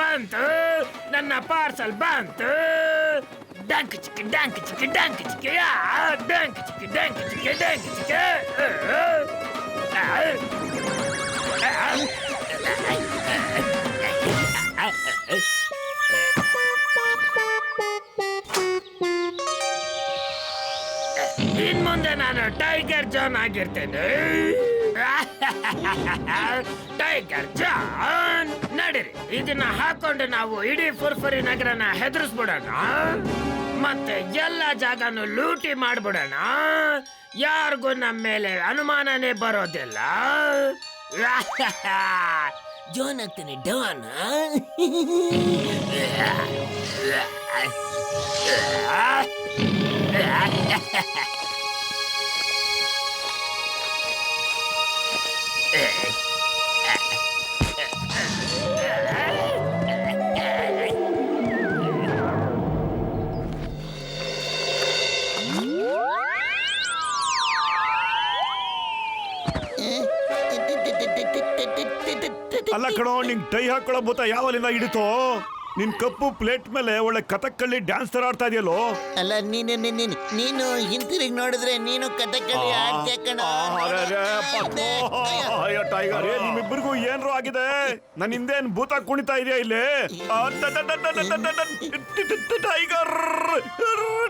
ಬಂತು, ನನ್ನ ಪಾರ್ಸಲ್ ಬಂತು. ಡಂಕ್ ಚಿಕ್ಕಿ ಡಂಕ್ ಚಿಕ್ಕಿ ಡಂಕ್ ಚಿಕ್ಕಿ ಡಂಕ್ ಚಿಕ್ಕಿ ಡಂಕ್ ಚಿಕ್ಕಿ ಡಂಕ್ ಚಿಕ್ಕಿ. ಇನ್ ಮುಂದೆ ನಾನು ಟೈಗರ್ ಜಾನ್ ಆಗಿರ್ತೇನೆ. ಟೈಗರ್ ಜಾನ್, ನಡೀರಿ ಇದನ್ನ ಹಾಕೊಂಡು ನಾವು ಇಡೀ ಫುರ್ಫುರಿ ನಗರನ ಹೆದರ್ಸ್ಬಿಡೋಣ, ಮತ್ತೆ ಎಲ್ಲ ಜಾಗನು ಲೂಟಿ ಮಾಡ್ಬಿಡೋಣ. ಯಾರಿಗೂ ನಮ್ಮ ಮೇಲೆ ಅನುಮಾನನೇ ಬರೋದಿಲ್ಲ. ಜಾನ್ ಆಗ್ತೇನೆ ಡಾನ್. ಅಲ್ಲ ಕಣೋ, ನಿಂಗೆ ಟೈ ಹಾಕೊಳ್ಳೋ ಭೂತ ಯಾವಲ್ಲಿಂದ ಹಿಡಿತೋ? ನಿನ್ ಕಪ್ಪು ಪ್ಲೇಟ್ ಮೇಲೆ ಒಳ್ಳೆ ಕಥಕ್ಕಳಿ ಡ್ಯಾನ್ಸ್ ತರ ಆಡ್ತಾ ಇದೆಯಲ್ಲೋ. ಅಲ್ಲ ನೀನು ಹಿಂತಿರುಗಿ ನೋಡಿದ್ರೆ ನೀನು ಕಥಕ್ಕಳಿ ಆಡ್ತೀಯ ಕಣ. ಟೈಗರ್, ನಿಮ್ಮಿಬ್ಬರಿಗೂ ಏನ್ರು ಆಗಿದೆ? ನನ್ನ ಹಿಂದೇನ್ ಭೂತ ಕುಣಿತಾ ಇದೆಯಾ ಇಲ್ಲಿ? ಟೈಗರ್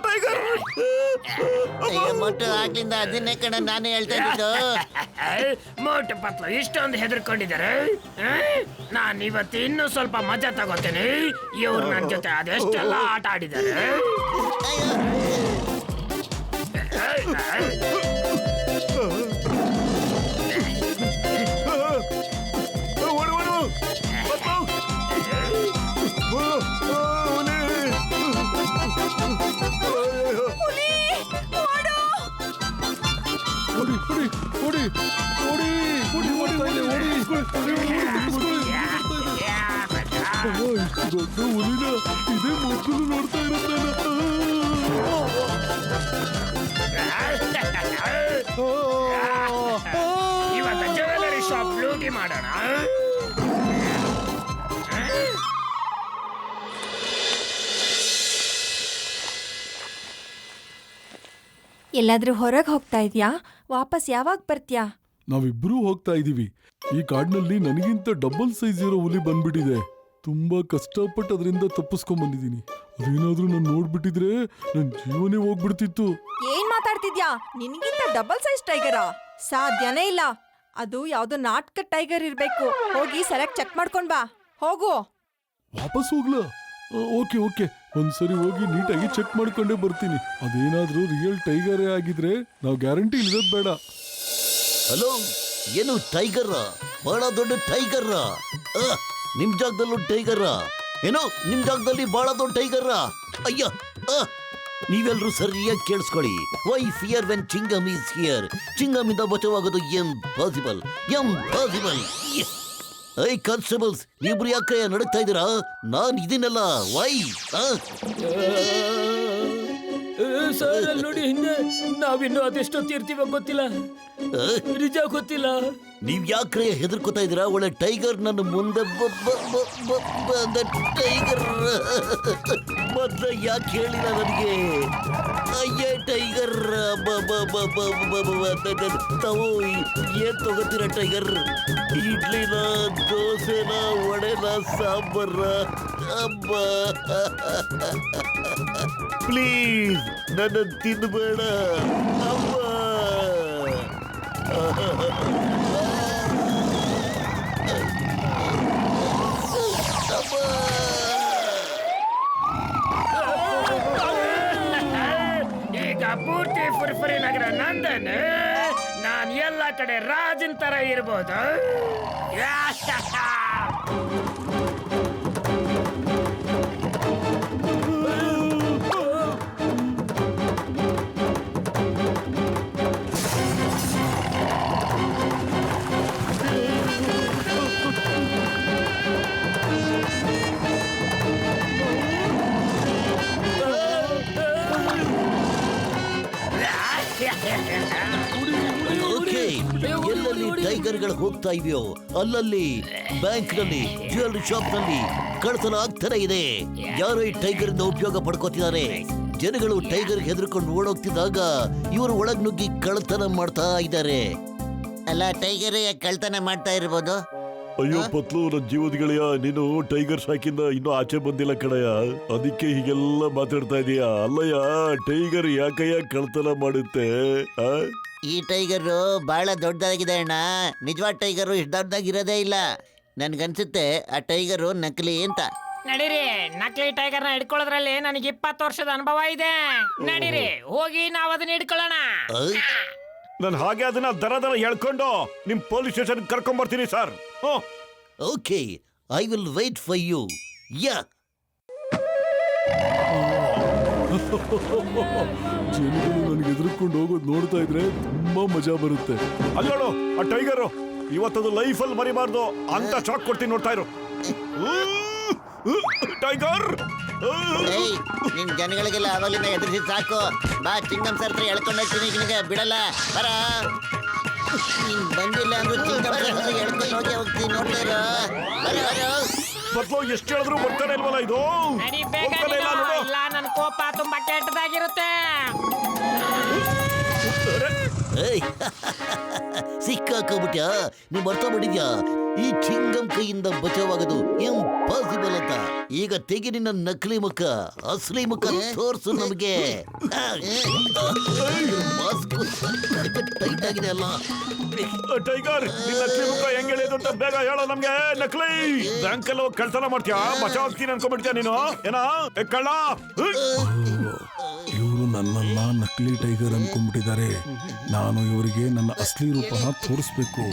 ಟೈಗರ್ ಮೊಟ್ಟು ಆಗ್ಲಿಂದ ಅದನ್ನೇ ಕಣ ನಾನು ಹೇಳ್ತಾ ಇದ್ದು. ಮೋಟು ಪತ್ಲು ಇಷ್ಟೊಂದು ಹೆದರ್ಕೊಂಡಿದ್ದಾರೆ. ನಾನು ಇವತ್ತು ಇನ್ನೂ ಸ್ವಲ್ಪ ಮಜಾ ತಗೋತೇನೆ. ಇವ್ರು ನನ್ನ ಜೊತೆ ಅದೆಷ್ಟೆಲ್ಲ ಆಟ ಆಡಿದ್ದಾರೆ. ದೊಡ್ಡ ಹುಲಿನ ಇದೇ ಮೊದಲು ನೋಡ್ತಾ ಇವತ್ತು ಜ್ಯುವೆಲರಿ ಶಾಪ್ ಲೂಟಿ ಮಾಡೋಣ. ಎಲ್ಲಾದ್ರೂ ಹೊರಗೆ ಹೋಗ್ತಾ ಇದ್ಯಾ? ವಾಪಸ್ ಯಾವಾಗ ಬರ್ತ್ಯಾ? ನಾವಿಬ್ರೂ ಹೋಗ್ತಾ ಇದೀವಿ. ಈ ಕಾಡಿನಲ್ಲಿ ನನಗಿಂತ ಡಬಲ್ ಸೈಜ್ ಇರೋ ಹುಲಿ ಬಂದ್ಬಿಟ್ಟಿದೆ. ತುಂಬಾ ಕಷ್ಟಪಟ್ಟು ಅದರಿಂದ ತಪ್ಪಿಸ್ಕೊಂಡ್ ಬಂದಿದ್ದೀನಿ. ಅದೇನಾದ್ರೂ ನಾನು ನೋಡ್ಬಿಟ್ಟಿದ್ರೆ ನನ್ನ ಜೀವನೇ ಹೋಗ್ಬಿಡ್ತಿತ್ತು. ಏನ್ ಮಾತಾಡ್ತಿದ್ಯಾ? ನಿನ್ಗಿಂತ ಡಬಲ್ ಸೈಜ್ ಟೈಗರಾ? ಸಾಧ್ಯನೇ ಇಲ್ಲ. ಅದು ಯಾವ್ದೋ ನಾಟಕ ಟೈಗರ್ ಇರ್ಬೇಕು. ಹೋಗಿ ಸರಿಯಾಗಿ ಚೆಕ್ ಮಾಡ್ಕೊಂಡ್ ಬಾ. ಹೋಗು. ವಾಪಸ್ ಹೋಗ್ಲಾ? ಓಕೆ ಓಕೆ, ಒಂದ್ಸರಿ ಹೋಗಿ ನೀಟಾಗಿ ಚೆಕ್ ಮಾಡ್ಕೊಂಡೇ ಬರ್ತೀನಿ. ಅದೇನಾದ್ರೂ ರಿಯಲ್ ಟೈಗರೇ ಆಗಿದ್ರೆ ನಾವು ಗ್ಯಾರಂಟಿ ಇಲ್ಲದ್ ಬೇಡ. ಹಲೋ, ಏನು ಟೈಗರ್? ಬಹಳ ದೊಡ್ಡ ಟೈಗರ್. ನಿಮ್ ಜಾಗದಲ್ಲೂ ಟೈಗರ್? ಏನೋ ನಿಮ್ ಜಾಗದಲ್ಲಿ ಬಹಳ ದೊಡ್ಡ ಟೈಗರ್? ಅಯ್ಯ, ನೀವೆಲ್ಲರೂ ಸರಿಯಾಗಿ ಕೇಳಿಸ್ಕೊಳ್ಳಿ. Why fear when Chingam is here? Chingam ಇಂದ ಬಚಾವಾಗೋದು ಇಂಪಾಸಿಬಲ್. ಐ ಕಾನ್ಸ್ಟೇಬಲ್ಸ್, ಇಬ್ರು ಯಾಕೆ ನಡೀತಾ ಇದ್ದೀರಾ? ನಾನು ಇದನ್ನೆಲ್ಲ ವೈ ಸರ್ ಅಲ್ಲಿ ನೋಡಿ, ಹಿಂದೆ ನಾವಿನ್ನು ಅದೆಷ್ಟೊತ್ತಿರ್ತೀವ ಗೊತ್ತಿಲ್ಲ, ನಿಜ ಗೊತ್ತಿಲ್ಲ. ನೀವ್ ಯಾಕ್ರೆ ಹೆದರ್ಕೋತಾ ಇದೀರಾ? ಒಳ್ಳೆ ಟೈಗರ್ ನನ್ನ ಮುಂದೆ ಟೈಗರ್ ಮೊದ್ಲು ಯಾಕೆ ಹೇಳಿಲ್ಲ ನನಗೆ? ಅಯ್ಯೇ ಟೈಗರ್, ತಾವು ಏನ್ ತಗೋತೀರ ಟೈಗರ್? ಇಡ್ಲಿನ, ದೋಸೆನ, ವಡೆನ, ಸಾಂಬಾರ? ಅಬ್ಬ ಪ್ಲೀಸ್ ನನ್ನ ತಿನ್ಬೇಡ ಅಮ್ಮ. ಈಗ ಪೂರ್ತಿ ಫುರ್ಫುರಿ ನಗರ ನಂದನೆ. ನಾನು ಎಲ್ಲ ಕಡೆ ರಾಜನ್ ತರ ಇರ್ಬೋದು. ಟೈಗರ್ಗಳು ಹೋಗ್ತಾ ಇವೆಯೋ ಅಲ್ಲಲ್ಲಿ ಬ್ಯಾಂಕ್ ನಲ್ಲಿ ಜ್ಯುವೆಲರಿ ಶಾಪ್ ನಲ್ಲಿ ಕಳ್ತನ ಆಗ್ತಾನೆ ಇದೆ. ಯಾರೋ ಈ ಟೈಗರ್ ಇಂದ ಉಪಯೋಗ ಪಡ್ಕೋತಿದ್ದಾರೆ. ಜನಗಳು ಟೈಗರ್ ಹೆದರ್ಕೊಂಡು ಓಡೋಗ್ತಿದ್ದಾಗ ಇವರು ಒಳಗ್ ನುಗ್ಗಿ ಕಳ್ತನ ಮಾಡ್ತಾ ಇದ್ದಾರೆ. ಅಲ್ಲ ಟೈಗರ್ ಕಳ್ತನ ಮಾಡ್ತಾ ಇರ್ಬೋದು. ಅಯ್ಯೋ ಪತ್ಲು, ನನ್ನ ಜೀವದ ಗೆಳೆಯ, ನೀನು ಟೈಗರ್ ಶಾಕಿಂದ ಇನ್ನೂ ಆಚೆ ಬಂದಿಲ್ಲ ಕಣಯ್ಯ, ಅದಕ್ಕೆ ಹೀಗೆಲ್ಲ ಮಾತಾಡ್ತಾ ಇದೀಯ. ಅಲ್ಲಯ್ಯ, ಟೈಗರ್ ಯಾಕಯ್ಯ ಕಳ್ತನ ಮಾಡುತ್ತೆ? ಈ ಟೈಗರು ಬಹಳ ದೊಡ್ಡದಾಗಿದೆ ಅಣ್ಣ. ನಿಜವಾದ ಟೈಗರು ಇಷ್ಟು ದೊಡ್ಡದಾಗಿರೋದೇ ಇಲ್ಲ. ನನ್ಗನ್ಸುತ್ತೆ ಆ ಟೈಗರು ನಕಲಿ ಅಂತ. ನಡೀರಿ, ನಕಲಿ ಟೈಗರ್ನ ಹಿಡ್ಕೊಳ್ಳೋದ್ರಲ್ಲಿ ನನಗೆ 20 ವರ್ಷದ ಅನುಭವ ಇದೆ. ನಡೀರಿ, ಹೋಗಿ ನಾವು ಅದನ್ನ ಹಿಡ್ಕೊಳ್ಳೋಣ. ನಾನು ಹಾಗೆ ಅದನ್ನ ದರ ಹೇಳ್ಕೊಂಡು ನಿಮ್ ಪೊಲೀಸ್ ಸ್ಟೇಷನ್ ಕರ್ಕೊಂಡ್ ಬರ್ತೀನಿ sir. Okay, I will wait for you. Yeah, ಜನಗಳು ನನಗೆ ಎದುರ್ಕೊಂಡು ಹೋಗೋದು ನೋಡ್ತಾ ಇದ್ರೆ ತುಂಬಾ ಮಜಾ ಬರುತ್ತೆ. ಅಲ್ಲೋಡು ಆ ಟೈಗರು, ಇವತ್ತದು ಲೈಫಲ್ಲಿ ಮರಿಬಾರ್ದು ಅಂತ ಶಾಕ್ ಕೊಡ್ತೀನಿ, ನೋಡ್ತಾ ಇರು. ಟೈಗರ್ ನಿನ್ ಜನಗಳಿಗೆಲ್ಲ ಅವಾಗಲಿಂದ ಎದುರಿಸಿ ಸಾಕು. ಬಾ, ಚಿಂಗಂ ಸರ್ ಹತ್ರ ಎಳ್ಕೊಂಡು ಹೋಗ್ತೀನಿ. ನಿನಗೆ ಬಿಡಲ್ಲ, ಬರ. ನೀನ್ ಬಂದಿಲ್ಲ ಅಂದ್ರೆ ಚಿಂಗಂ ಸರ್ ಹತ್ರ ಎಳ್ಕೊಂಡು ಹೋಗ್ತೀನಿ, ನೋಡ್ತಾ ಇರೋ. ಮೊದ್ಲು ಎಷ್ಟು ಹೇಳಿದ್ರು ಬರ್ತಾನೆ ಇಲ್ವಲ್ಲ ಇದು. ನಡಿ ಬೇಗ ಹೋಗ್ತಾನೆ ಇಲ್ಲ ನೀನು. ನೋಡು. ಇಲ್ಲ, ನನ್ನ ಕೋಪ ತುಂಬಾ ಕೆಟ್ಟದಾಗಿರುತ್ತೆ. ಸಿಕ್ಕಾಕೋಬಿಟ್ಯಾ? ನೀವ್ ಅರ್ಥ ಮಾಡಿದ್ಯಾ? ಈ ಚಿಂಗಂ ಕೈಯಿಂದ ಬಚಾವಾಗೋದು ಇಂಪಾಸಿಬಲ್ ಅಂತ. ಈಗ ತೆಗಿ ನಿನ್ನ ನಕಲಿ ಮುಖ, ಅಸಲಿ ಮುಖ ತೋರ್ಸು ನಮಗೆ. ಮಾಸ್ಕ್ ಟೈಟ್ ಆಗಿದೆ ಅಲ್ಲ. ಟೈಗರ್, ನಿನ್ನ ನಕಲಿ ಮುಖ ಹೆಂಗ್ ಹೇಳಿದ್ರು ಅಂತ ಬೇಗ ಹೇಳೋ ನಮ್ಗೆ. ನಕಲಿ ಬ್ಯಾಂಕಲ್ಲಿ ಹೋಗಿ ಕಳ್ತನ ಮಾಡ್ತೀಯಾ? ಬಚಾವಾಗ್ತೀನಿ ಅನ್ಕೊಂಡ್ಬಿಡ್ತೀಯ ನೀನು? ಏನಾ ಕಳ್ಳ? ಇವರು ನನ್ನೆಲ್ಲ ನಕಲಿ ಟೈಗರ್ ಅನ್ಕೊಂಡ್ಬಿಟ್ಟಿದ್ದಾರೆ. ನಾನು ಇವರಿಗೆ ನನ್ನ ಅಸಲಿ ರೂಪನ ತೋರಿಸ್ಬೇಕು.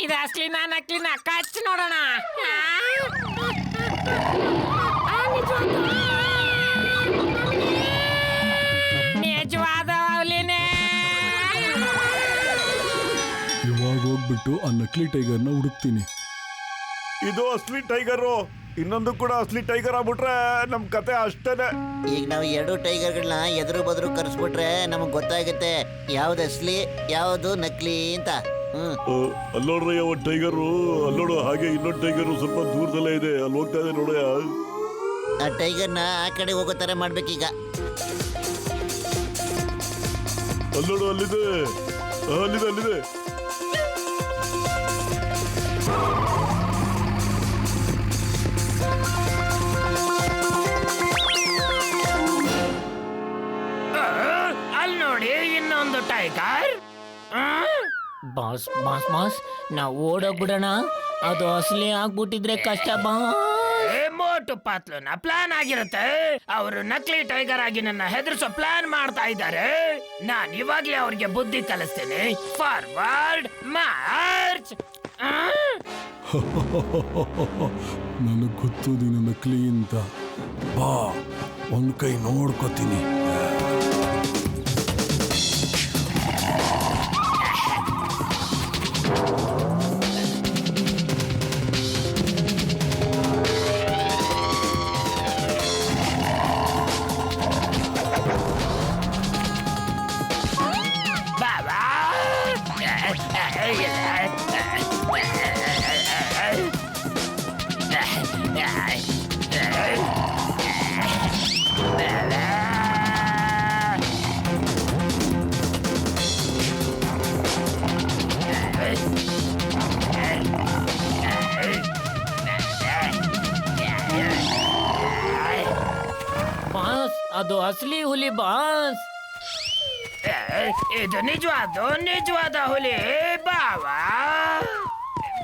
ಇದು ಅಸ್ಲಿನ ನಕಲಿನ ಕಚ್ಚಿ ನೋಡೋಣ. ನಿಜವಾದ ಹುಲಿನೇ. ಇವಾಗ ಹೋಗ್ಬಿಟ್ಟು ಆ ನಕಲಿ ಟೈಗರ್ನ ಹುಡುಕ್ತೀನಿ. ಇದು ಅಸ್ಲಿ ಟೈಗರು. ಇನ್ನೊಂದು ಕೂಡ ಅಸ್ಲಿ ಟೈಗರ್ ಆಗ್ಬಿಟ್ರೆ ನಮ್ ಕತೆ ಅಷ್ಟೇನೆ. ಈಗ ನಾವು 2 ಟೈಗರ್ಗಳನ್ನ ಎದುರು ಬದ್ರು ಕರ್ಸ್ಬಿಟ್ರೆ ನಮಗ್ ಗೊತ್ತಾಗುತ್ತೆ ಯಾವ್ದು ಅಸ್ಲಿ ಯಾವ್ದು ನಕಲಿ ಅಂತ. ಅಲ್ಲೋಡ್ರಯ್ಯ ಒಂದು ಟೈಗರು, ಅಲ್ಲೋಡು. ಹಾಗೆ ಇನ್ನೊಂದು ಟೈಗರು ಸ್ವಲ್ಪ ದೂರದಲ್ಲೇ ಇದೆ, ಅಲ್ಲಿ ಹೋಗ್ತಾ ಇದೆ ನೋಡಯ್ಯ. ಆ ಟೈಗರ್ನ ಆ ಕಡೆ ಹೋಗೋ ತರ ಮಾಡ್ಬೇಕೀಗ. ಅಲ್ಲೋಡು, ಅಲ್ಲಿದೆ ಅಲ್ಲಿದೆ ಅಲ್ಲಿದೆ. ಅಲ್ಲಿ ನೋಡಿ, ಇನ್ನೊಂದು ಟೈಗರ್. ಬಾಸ್ ಬಾಸ್ ಬಾಸ್, ನಾವು ಓಡೋಗ್ಬಿಡೋಣ. ಅದು ಅಸಲಿ ಆಗ್ಬಿಟ್ಟಿದ್ರೆ ಕಷ್ಟ ಬಾ. ಮೋಟು ಪಾತ್ಲುನ ಪ್ಲಾನ್ ಆಗಿರುತ್ತೆ. ಅವರು ನಕಲಿ ಟೈಗರ್ ಆಗಿ ನನ್ನ ಹೆದರ್ಸೋ ಪ್ಲಾನ್ ಮಾಡ್ತಾ ಇದ್ದಾರೆ. ನಾನು ಇವಾಗ್ಲೇ ಅವ್ರಿಗೆ ಬುದ್ಧಿ ಕಲಿಸ್ತೇನೆ. Forward March. ನನಗ್ ಗೊತ್ತು ನೀನು ನಕಲಿ ಅಂತ. ಬಾ, ಒಂದ್ ಕೈ ನೋಡ್ಕೋತೀನಿ. ಬಾಸ್, ಅದು ಅಸಲಿ ಹುಲಿ ಬಾಸ್. ಇದು ನಿಜವಾದ ಹುಲಿ. ಬಾವಾ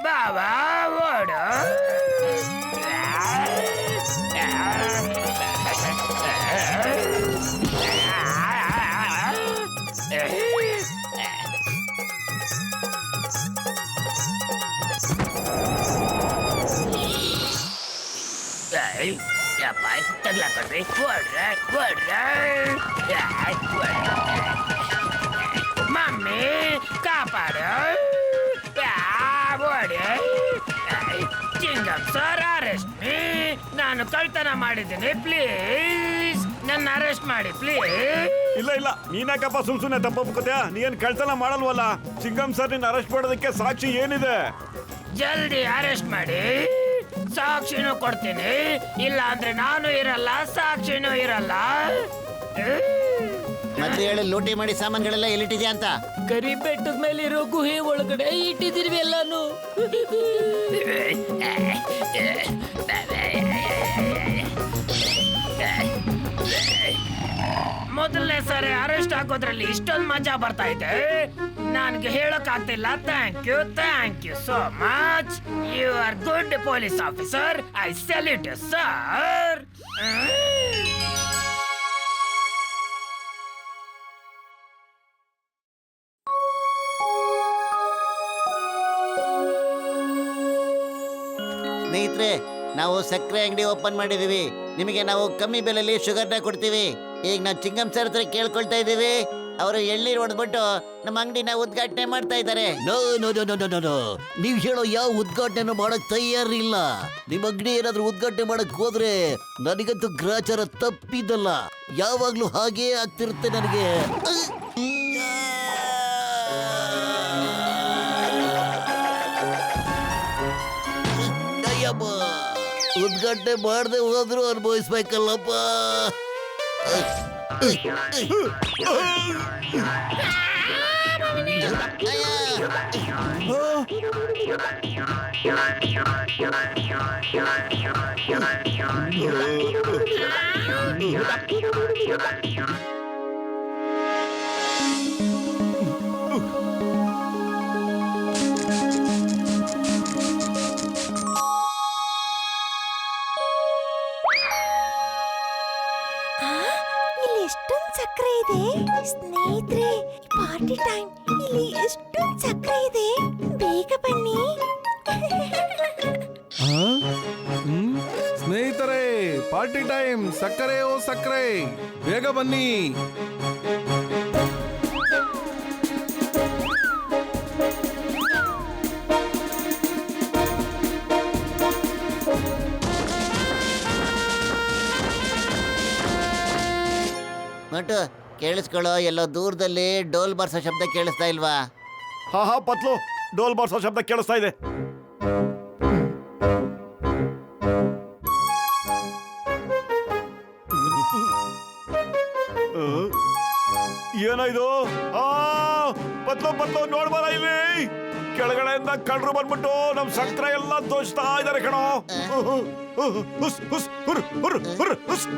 ಬಾವಾ ಓಡು. ತಗ್ಲಾಕೊಂಡ್ರಿ, ಮಮ್ಮಿ ಕಾಪಾಡು. Chingam sir, arrest me. ನಾನು ಕಳ್ತನ ಮಾಡಿದ್ದೀನಿ, ಪ್ಲೀಸ್. ನನ್ನ ಅರೆಸ್ಟ್ ಮಾಡಿ ಪ್ಲೀಸ್. ಇಲ್ಲ ಇಲ್ಲ, ನೀನ್ಯಾಕಪ್ಪ ಸುಮ್ನೆ ತಪ್ಪೊಪ್ಕೋತ್ಯಾ? ನೀನ್ ಕಳ್ತನ ಮಾಡಲ್ವಲ್ಲ. ಸಿಂಗಂ ಸರ್ ನಿನ್ನ ಅರೆಸ್ಟ್ ಮಾಡೋದಕ್ಕೆ ಸಾಕ್ಷಿ ಏನಿದೆ? ಜಲ್ದಿ ಅರೆಸ್ಟ್ ಮಾಡಿ, ಸಾಕ್ಷಿನೂ ಕೊಡ್ತೀನಿ. ಇಲ್ಲ ಅಂದ್ರೆ ನಾನು ಇರಲ್ಲ, ಸಾಕ್ಷಿನೂ ಇರಲ್ಲ. ಮತ್ತೆ ಹೇಳಿ, ಲೂಟಿ ಮಾಡಿ ಸಾಮಾನುಗಳೆಲ್ಲ ಎಲ್ಲಿಟ್ಟಿದ್ಯಾ ಅಂತ. ಕರಿ ಬೆಟ್ಟದ ಮೇಲೆ ಇರೋ ಗುಹೆ ಒಳಗಡೆ ಇಟ್ಟಿದಿರ್ವಿ ಎಲ್ಲಾನು. ಮೊದಲನೇ ಸಾರಿ ಅರೆಸ್ಟ್ ಆಗೋದ್ರಲ್ಲಿ ಇಷ್ಟೊಂದು ಮಜಾ ಬರ್ತಾ ಇದೆ, ನನ್ಗೆ ಹೇಳಕ್ ಆಗ್ತಿಲ್ಲ. Thank you so much. You are good police officer. I salute you sir. ಸ್ನೇಹಿತರೆ, ನಾವು ಸಕ್ಕರೆ ಅಂಗಡಿ ಓಪನ್ ಮಾಡಿದೀವಿ. ನಿಮಗೆ ನಾವು ಕಮ್ಮಿ ಬೆಲೆಯಲ್ಲಿ ಶುಗರ್ನ ಕೊಡ್ತೀವಿ. ಈಗ ನಾವು ಚಿಂಗಂ ಸರ್ ಹತ್ರ ಕೇಳ್ಕೊಳ್ತಾ ಇದ್ದೀವಿ, ಅವರು ಎಳ್ನೀರು ಹೊಡೆದ್ಬಿಟ್ಟು ನಮ್ಮ ಅಂಗಡಿನ ಉದ್ಘಾಟನೆ ಮಾಡ್ತಾ ಇದ್ದಾರೆ. No no no no no no, ನೀವು ಹೇಳೋ ಯಾವ ಉದ್ಘಾಟನೆ ಮಾಡಕ್ ತಯಾರಿಲ್ಲ. ನಿಮ್ಮ ಅಂಗಡಿ ಏನಾದ್ರೂ ಉದ್ಘಾಟನೆ ಮಾಡಕ್ ಹೋದ್ರೆ ನನಗಂತೂ ಗ್ರಾಚಾರ ತಪ್ಪಿದ್ದಲ್ಲ. ಯಾವಾಗ್ಲೂ ಹಾಗೇ ಆಗ್ತಿರುತ್ತೆ ನನಗೆ. ಉದ್ಘಾಟನೆ ಮಾಡದೆ ಹೋದ್ರು ಅನುಭವಿಸ್ಬೇಕಲ್ಲಪ್ಪ. ಇಲ್ಲಿ ಎಷ್ಟೊಂದು ಸಕ್ಕರೆ ಇದೆ ಸ್ನೇಹಿತರೆ. Party time. ಇಲ್ಲಿ ಎಷ್ಟೊಂದು ಸಕ್ಕರೆ ಇದೆ, ಬೇಗ ಬನ್ನಿ. ಸ್ನೇಹಿತರೆ, ಪಾರ್ಟಿ ಟೈಮ್. ಸಕ್ಕರೆ ಓ ಸಕ್ಕರೆ, ಬೇಗ ಬನ್ನಿ. ನೋಟು, ಕೇಳಿಸ್ಕೊಳ್ಳೋ. ಎಲ್ಲೋ ದೂರದಲ್ಲಿ ಡೋಲ್ ಬಾರ್ಸೋ ಶಬ್ದ ಕೇಳಿಸ್ತಾ ಇಲ್ವಾ? ಹಾ ಪತ್ಲು, ಡೋಲ್ ಬಾರ್ಸೋ ಶಬ್ದ ಕೇಳಿಸ್ತಾ ಇದೆ. ಏನಾಯ್ತು? ಪತ್ಲು ನೋಡ್ಬಾರ ಇಲ್ಲಿ. ಕೆಳಗಡೆಯಿಂದ ಕಳ್ಳರು ಬಂದ್ಬಿಟ್ಟು ನಮ್ ಸಕ್ಕರೆ ಎಲ್ಲ ದೋಚ್ತಾ ಇದಾರೆ ಕಣೋ. ಹುಸ್ ಹುಸ್ ಹುರ್ ಹುರ್ ಹುರ್ ಹುಸ್.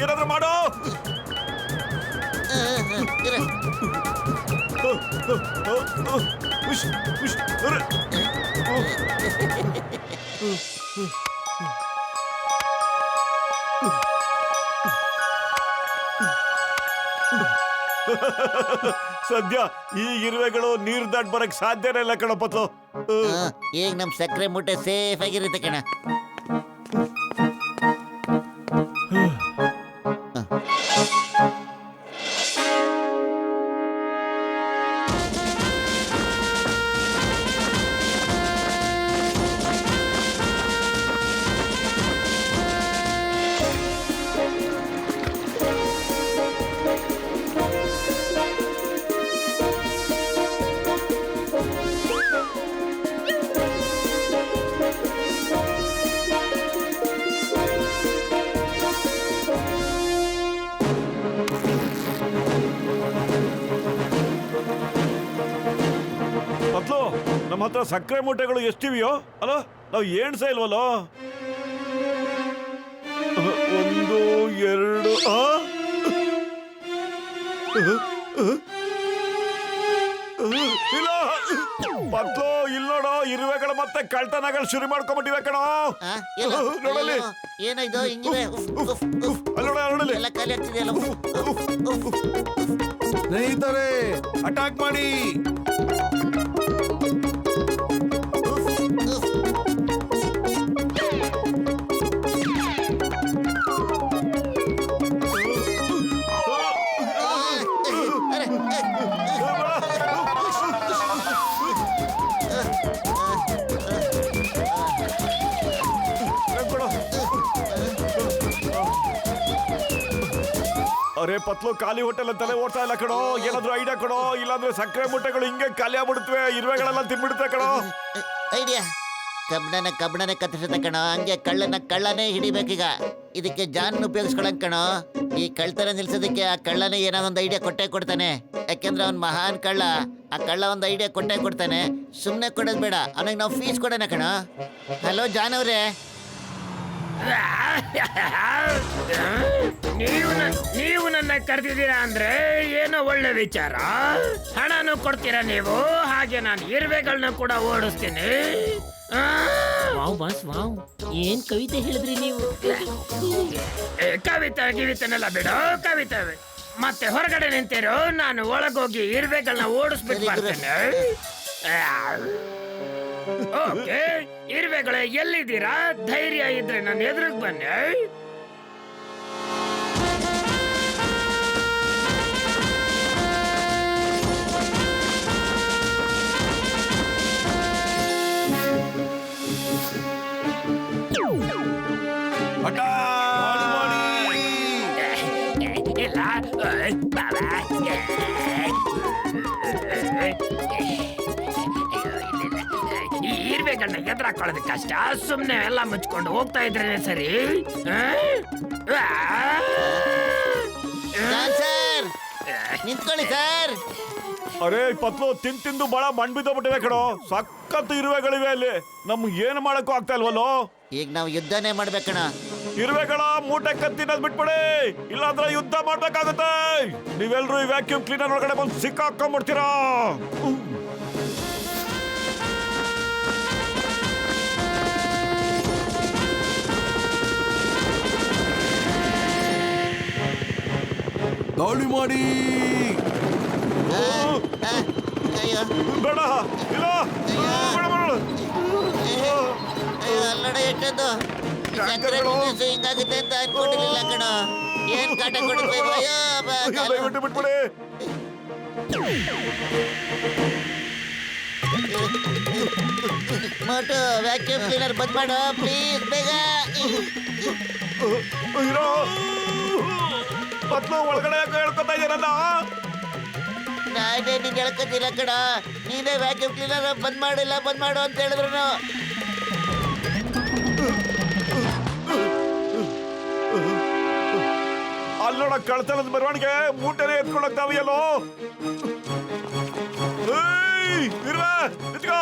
ಏನಾದ್ರೂ ಮಾಡೋ. ಸದ್ಯ ಈ ಇರುವೆಗಳು ನೀರ್ ದಾಟ್ ಬರಕ್ ಸಾಧ್ಯನೇ ಇಲ್ಲ ಕಣ ಪತ್ಲು. ಈಗ ನಮ್ ಸಕ್ಕರೆ ಮೂಟೆ ಸೇಫ್ ಆಗಿರುತ್ತೆ ಕಣ. ನಮ್ಮ ಹತ್ರ ಸಕ್ಕರೆ ಮೂಟೆಗಳು ಎಷ್ಟಿವೆಯೋ ಅಲ್ಲ, ನಾವು ಏಣ್ಸ ಇಲ್ವಲ್ಲೋ. 1 2 ಇಲ್ಲ ಪತ್ಲು, ಇಲ್ಲಿ ನೋಡೋ, ಇರುವೆಗಳು ಮತ್ತೆ ಕಳ್ತನಗಳು ಶುರು ಮಾಡ್ಕೊಂಡ್ಬಿಟ್ಟಿವೆ ಕಣೋ. ನೋಡಲಿ, ಏನಾಯ್ತು ಹಿಂಗಿದೆ? ನೋಡಲಿ, ಎಲ್ಲ ಖಾಲಿ ಆಗ್ತಿದೆಯಲ್ಲ. ಸ್ನೇಹಿತರೆ, ಅಟ್ಯಾಕ್ ಮಾಡಿ. ಅರೆ ಪತ್ಲು ಖಾಲಿ ಹೋಟೆಲ್ ಅಂತಾನೆ ಓಡ್ತಾ ಇಲ್ಲ ಕಣೋ. ಏನಾದ್ರೂ ಐಡಿಯಾ ಕೊಡೋ, ಇಲ್ಲಾಂದ್ರೆ ಸಕ್ಕರೆ ಮುಟ್ಟೆಗಳು ಹಿಂಗೆ ಖಾಲಿ ಆಗ್ಬಿಡುತ್ತವೆ, ಇರುವೆಗಳೆಲ್ಲ ತಿನ್ಬಿಡುತ್ತೆ ಕಣೋ. ಐಡಿಯಾ. ಕಬ್ಬಣನೆ ಕತ್ತರಿಸುತ್ತೆ ಕಣೋ, ಹಂಗೆ ಕಳ್ಳನೇ ಹಿಡಿಬೇಕೀಗ. ಇದಕ್ಕೆ ಜಾನ್ ಉಪಯೋಗಿಸ್ಕೊಳಕ್ ಕಣೋ. ಈ ಕಳ್ತನ ನಿಲ್ಸೋದಕ್ಕೆ ಆ ಕಳ್ಳನೇ ಏನೋ ಒಂದು ಐಡಿಯಾ ಕೊಡ್ತಾನೆ. ಯಾಕೆಂದ್ರೆ ಅವ್ನ್ ಮಹಾನ್ ಕಳ್ಳ. ಆ ಕಳ್ಳ ಒಂದು ಐಡಿಯಾ ಕೊಡ್ತಾನೆ. ಸುಮ್ನೆ ಕೊಡೋದ್ ಬೇಡ, ಅವನಿಗೆ ನಾವು ಫೀಸ್ ಕೊಡೋಣ ಕಣೋ. ಹಲೋ ಜಾನ್ ಅವ್ರೆ. ನೀವು ನನ್ನ ಕರೆದಿದ್ದೀರಾ ಅಂದ್ರೆ ಏನೋ ಒಳ್ಳೆ ವಿಚಾರ. ಹಣನೂ ಕೊಡ್ತೀರಾ ನೀವು, ಹಾಗೆ ನಾನು ಇರುವೆಗಳನ್ನ ಕೂಡ ಓಡಿಸ್ತೀನಿ. ವಾವ್ ಬಾಸ್ ವಾವ್, ಏನ್ ಕವಿತೆ ಹೇಳಿದ್ರಿ ನೀವು? ಕವಿತೆನೆಲ್ಲ ಬಿಡು, ಕವಿತೆ ಮತ್ತೆ ಹೊರಗಡೆ ನಿಂತಿರೋ, ನಾನು ಒಳಗೋಗಿ ಇರುವೆಗಳನ್ನ ಓಡಿಸ್ಬಿಟ್ಟು ಬರ್ತೇನೆ. ಓಕೆ, ಇರುವೆಗಳೇ ಎಲ್ಲಿದ್ದೀರಾ? ಧೈರ್ಯ ಇದ್ರೆ ನನ್ನ ಎದುರಿಗೆ ಬನ್ನಿ. ಈ ಇರುವೆಗಳನ್ನ ಎದುರಾಕೊಳ್ಳೋದು ಕಷ್ಟ. ಸುಮ್ನೆ ಎಲ್ಲ ಮುಚ್ಕೊಂಡು ಹೋಗ್ತಾ ಇದ್ರೇನೆ ಸರಿ. ಸರ್ ನಿಂತ್ಕೊಳ್ಳಿ ಸರ್. ಅರೆ ಪತ್ಲು ತಿಂದು ಬಹಳ ಮಣ್ ಬಿದ್ದೋಗ್ಬಿಟ್ಟಿವೆ ಕಣೋ. ಸಖತ್ ಇರುವೆಗಳಿವೆ ಅಲ್ಲಿ, ನಮ್ಗೆ ಏನು ಮಾಡಕ್ಕೂ ಆಗ್ತಾ ಇಲ್ವಲ್ಲೋ. ಈಗ ನಾವು ಯುದ್ಧನೇ ಮಾಡ್ಬೇಕಣ. ಇರುವೆಗಳ ಮೂಟೆ ಕತ್ತಿನದ್ ಬಿಟ್ಬಿಡಿ, ಇಲ್ಲಾಂದ್ರೆ ಯುದ್ಧ ಮಾಡ್ಬೇಕಾಗುತ್ತೆ. ನೀವೆಲ್ರೂ ಈ ವ್ಯಾಕ್ಯೂಮ್ ಕ್ಲೀನರ್ ಒಳಗಡೆ ಬಂದು ಸಿಕ್ಕಾಕೊಂಡ್ಬಿಡ್ತೀರಾ. ದಾಳಿ ಮಾಡಿ. ಅಯ್ಯೋ ಬೇಡ, ಇಲ್ಲ, ಬೇಡ, ಬೇಡ. ಅಲ್ಲಡ ಎಷ್ಟೊಂದು ಸಕ್ಕರೆ ತಿನ್ನಿಸು ಹಿಂಗಾಗುತ್ತೆ ಅಂತ ಅನ್ಕೊಂಡಿರ್ಲಿಲ್ಲ ಕಣ. ಏನ್ ಕಾಟ ಕೊಡ್ಬೇಕು. ಅಯ್ಯೋ ದಯವಿಟ್ಟು ಬಿಟ್ಬಿಡಿ. ಮೋಟು ವ್ಯಾಕ್ಯೂಮ್ ಕ್ಲೀನರ್ ಬಂದ್ ಮಾಡು ಪ್ಲೀಸ್, ಬೇಗ. ಇರೋ ಪತ್ಲು ಒಳಗಡೆ ಯಾಕೆ ಹೇಳ್ಕೊತಾ ಇದೀರಲ್ಲ? ನಾನೇ ನೀನ್ ಹೇಳ್ಕೊತಿಲ್ಲ ಕಣ. ನೀನೇ ವ್ಯಾಕ್ಯೂಮ್ ಕ್ಲೀನರ್ ಬಂದ್ ಮಾಡು ಅಂತ ಹೇಳಿದ್ರು. ಅಲ್ಲೋಡ ಕಳ್ತನದ ಮೆರವಣಿಗೆ ಮೂಟೆನೆ ಎತ್ಕೊಂಡು ಹೋಗ್ತಾವಿಯಲ್ಲೋ. ಇರುವೆ ನಿಂತ್ಕೋ.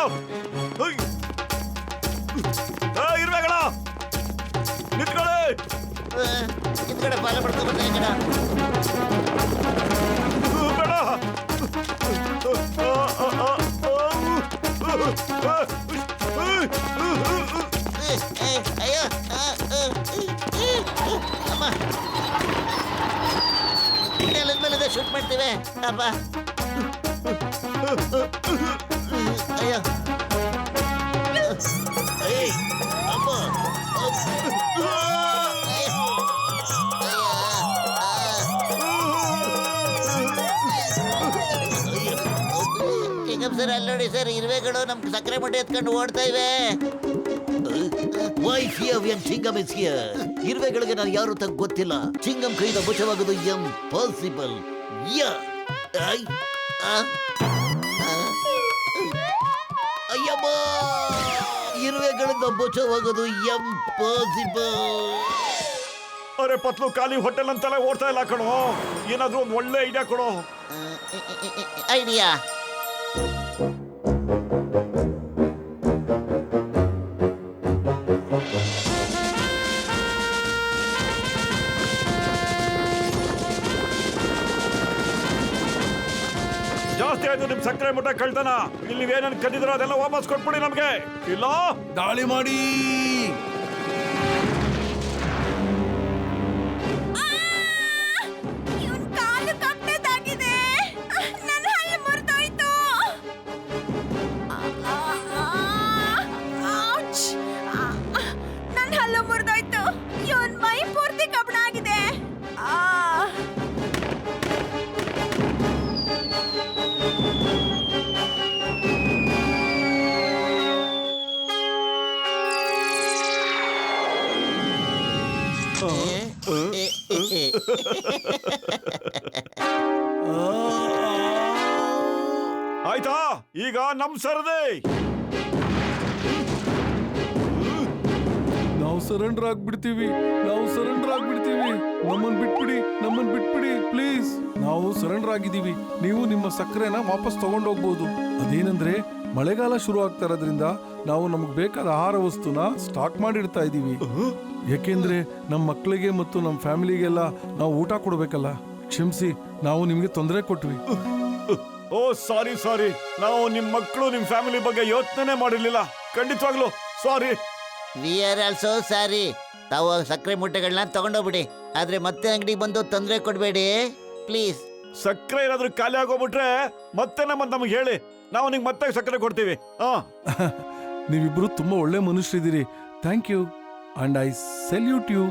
ಇರುವೆಗಳ ನಿಂತ್ಕೊಳ್ಳಿ. ಹಿಂದ್ಗಡೆ ಪಾಲ ಪಡ್ಕೊಂಡ್ ಬರ್ತಾ ಕಣ. ಬೇಡ. ಅಯ್ಯೋ ಅಮ್ಮ, ನೆಲದ ಮೇಲೆ ಶೂಟ್ ಮಾಡ್ತೀವಿ ಅಪ್ಪ. ಅಯ್ಯೋ ಅಮ್ಮ ಸರ್, ಅಲ್ಲಿ ನೋಡಿ ಸರ್, ಇರುವೆಗಳು ನಮ್ ಸಕ್ಕರೆ ಮೊಟ್ಟೆ ಎತ್ಕೊಂಡು ಓಡ್ತಾ ಇವೆ. Why fear when Chingam is here. ಇರುವೆಗಳಿಗೆ ನಾನು ಯಾರು ಅಂತ ಗೊತ್ತಿಲ್ಲ. ಚಿಂಗಮ್ ಕೈಯಿಂದ ಬಚಾವಾಗೋದು ಇಂಪಾಸಿಬಲ್. ಅಯ್ಯಮ್ಮ, ಇರುವೆಗಳಿಂದ ಬಚಾವಾಗೋದು ಇಂಪಾಸಿಬಲ್. ಅರೆ ಪತ್ಲು ಖಾಲಿ ಹೋಟೆಲ್ ಅಂತೆಲ್ಲ ಓಡ್ತಾ ಇಲ್ಲ ಕಣೋ. ಏನಾದ್ರೂ ಒಂದು ಒಳ್ಳೆ ಐಡಿಯಾ ಕೊಡೋ. ಐಡಿಯಾ. ಜಾಸ್ತಿ ಆಯ್ತು ನಿಮ್ ಸಕ್ಕರೆ ಮುಟ್ಟ ಕಳ್ತನ. ಇಲ್ಲಿ ನೀವೇನೇನು ಕದ್ದಿದ್ರೋ ಅದೆಲ್ಲ ವಾಪಸ್ ಕೊಟ್ಬಿಡಿ ನಮ್ಗೆ. ಇಲ್ಲ ದಾಳಿ ಮಾಡಿ. ಇವನ್ ಕಾಲು ಕಪ್ಪೆದಾಗಿದೆ. ನನ್ನ ಹಲ್ಲು ಮುರಿದೋಯ್ತು. ನನ್ನ ಹಲ್ಲು ಮುರಿದೋಯ್ತು. ಇವನ್ ಮೈ ಪೂರ್ತಿ ಕಬ್ಬಣ ಆಗಿದೆ. ಆಯ್ತಾ ಈಗ ನಮ್ ಸರದಿ. ನಾವು ಸರೆಂಡರ್ ಆಗ್ಬಿಡ್ತೀವಿ, ನಾವು ಸರೆಂಡರ್ ಆಗ್ಬಿಡ್ತೀವಿ. ನಮ್ಮನ್ ಬಿಟ್ಬಿಡಿ ಪ್ಲೀಸ್. ನಾವು ಸರೆಂಡರ್ ಆಗಿದ್ದೀವಿ. ನೀವು ನಿಮ್ಮ ಸಕ್ಕರೆನ ವಾಪಸ್ ತಗೊಂಡೋಗ್ಬೋದು. ಅದೇನಂದ್ರೆ ಮಳೆಗಾಲ ಶುರು ಆಗ್ತಾ ಇರೋದ್ರಿಂದ ನಾವು ನಮಗ್ ಬೇಕಾದ ಆಹಾರ ವಸ್ತುನ ಸ್ಟಾಕ್ ಮಾಡಿಡ್ತಾ ಇದೀವಿ. ಯಾಕೆಂದ್ರೆ ನಮ್ಮ ಮಕ್ಕಳಿಗೆ ಮತ್ತು ನಮ್ಮ ಫ್ಯಾಮಿಲಿಗೆಲ್ಲ ನಾವು ಊಟ ಕೊಡ್ಬೇಕಲ್ಲ. ಕ್ಷಮಿಸಿ, ನಾವು ನಿಮ್ಗೆ ತೊಂದರೆ ಕೊಟ್ವಿ. ಓ ಸಾರಿ, ನಾವು ನಿಮ್ ಮಕ್ಕಳು ನಿಮ್ ಫ್ಯಾಮಿಲಿ ಬಗ್ಗೆ ಯೋಚನೆ ಮಾಡಿರ್ಲಿಲ್ಲ. ಖಂಡಿತವಾಗ್ಲು ಸಾರಿ. ವಿ ಆರ್ ಆಲ್ಸೋ ಸಾರಿ. ತಾವು ಸಕ್ಕರೆ ಮೂಟೆಗಳನ್ನ ತಗೊಂಡೋಗ್ಬಿಡಿ, ಆದ್ರೆ ಮತ್ತೆ ಅಂಗಡಿಗೆ ಬಂದು ತೊಂದರೆ ಕೊಡಬೇಡಿ ಪ್ಲೀಸ್. ಸಕ್ಕರೆ ಏನಾದ್ರೂ ಖಾಲಿ ಆಗೋಗ್ಬಿಟ್ರೆ ಮತ್ತೆ ನಮಗೆ ಹೇಳಿ, ನಾವು ನಿಮ್ಗೆ ಮತ್ತೆ ಸಕ್ಕರೆ ಕೊಡ್ತೀವಿ. ನೀವಿಬ್ರು ತುಂಬಾ ಒಳ್ಳೆ ಮನುಷ್ಯರಿದ್ದೀರಿ. Thank you and I salute you.